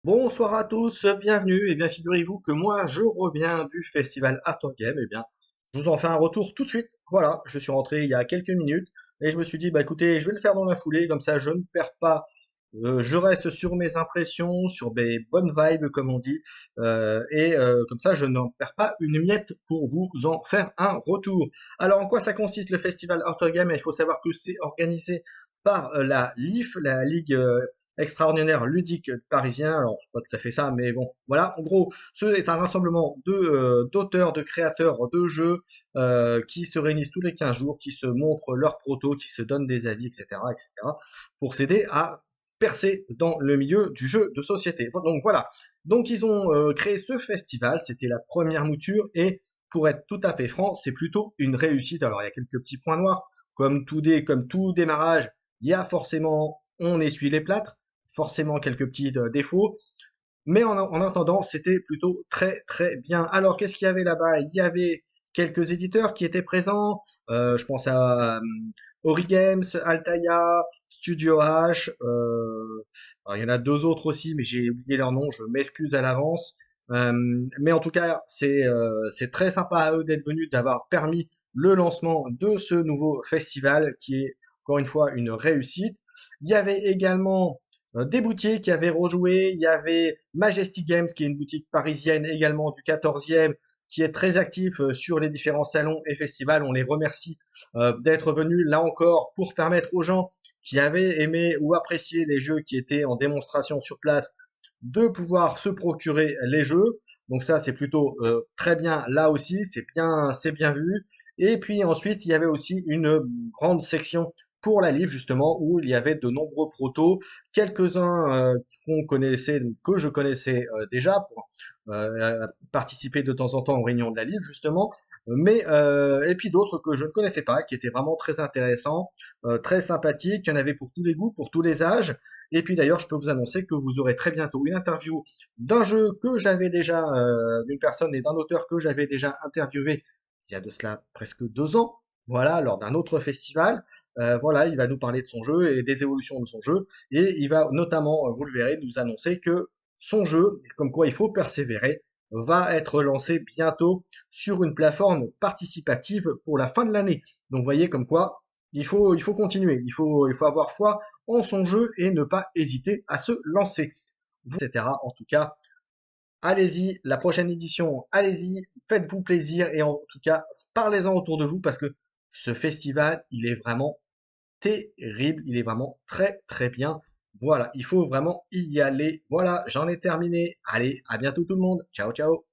Bonsoir à tous, bienvenue. Et bien, figurez-vous que moi, je reviens du festival Art Game. Et bien, je vous en fais un retour tout de suite. Voilà, je suis rentré il y a quelques minutes et je me suis dit, bah écoutez, je vais le faire dans la foulée, comme ça, je ne perds pas. Je reste sur mes impressions, sur mes bonnes vibes, comme on dit, comme ça, je n'en perds pas une miette pour vous en faire un retour. Alors, en quoi ça consiste le festival Art Game? Il faut savoir que c'est organisé par la LIF, la Ligue extraordinaire ludique parisien. Alors, c'est pas tout à fait ça, mais bon, voilà. En gros, ce est un rassemblement d'auteurs, de créateurs de jeux qui se réunissent tous les 15 jours, qui se montrent leurs protos, qui se donnent des avis, etc., etc., pour s'aider à percer dans le milieu du jeu de société. Donc voilà. Donc ils ont créé ce festival, c'était la première mouture et pour être tout à fait franc, c'est plutôt une réussite. Alors il y a quelques petits points noirs, comme tout démarrage, il y a forcément, on essuie les plâtres, forcément quelques petits défauts, mais en attendant, c'était plutôt très très bien. Alors, qu'est-ce qu'il y avait là-bas? Il y avait quelques éditeurs qui étaient présents. Je pense à Origames, Altaïa, Studio H. Alors, il y en a deux autres aussi, mais j'ai oublié leur nom. Je m'excuse à l'avance. Mais en tout cas, c'est très sympa à eux d'être venus, d'avoir permis le lancement de ce nouveau festival qui est encore une fois une réussite. Il y avait également des boutiques qui avaient rejoué. Il y avait Majestic Games, qui est une boutique parisienne également du 14e, qui est très actif sur les différents salons et festivals. On les remercie d'être venus là encore pour permettre aux gens qui avaient aimé ou apprécié les jeux qui étaient en démonstration sur place de pouvoir se procurer les jeux. Donc ça, c'est plutôt très bien là aussi, c'est bien vu. Et puis ensuite, il y avait aussi une grande section pour la livre justement où il y avait de nombreux protos, quelques-uns que je connaissais déjà pour participer de temps en temps aux réunions de la livre justement, mais et puis d'autres que je ne connaissais pas, qui étaient vraiment très intéressants, très sympathiques. Il y en avait pour tous les goûts, pour tous les âges. Et puis d'ailleurs, je peux vous annoncer que vous aurez très bientôt une interview d'un jeu que j'avais déjà, d'une personne et d'un auteur que j'avais déjà interviewé il y a de cela presque 2 ans, voilà, lors d'un autre festival. Voilà, il va nous parler de son jeu et des évolutions de son jeu. Et il va notamment, vous le verrez, nous annoncer que son jeu, comme quoi il faut persévérer, va être lancé bientôt sur une plateforme participative pour la fin de l'année. Donc vous voyez comme quoi il faut continuer, il faut avoir foi en son jeu et ne pas hésiter à se lancer, etc. En tout cas, allez-y, la prochaine édition, allez-y, faites-vous plaisir et en tout cas, parlez-en autour de vous parce que ce festival, il est vraiment terrible, il est vraiment très très bien. Voilà, il faut vraiment y aller. Voilà, j'en ai terminé. Allez, à bientôt tout le monde. Ciao, ciao.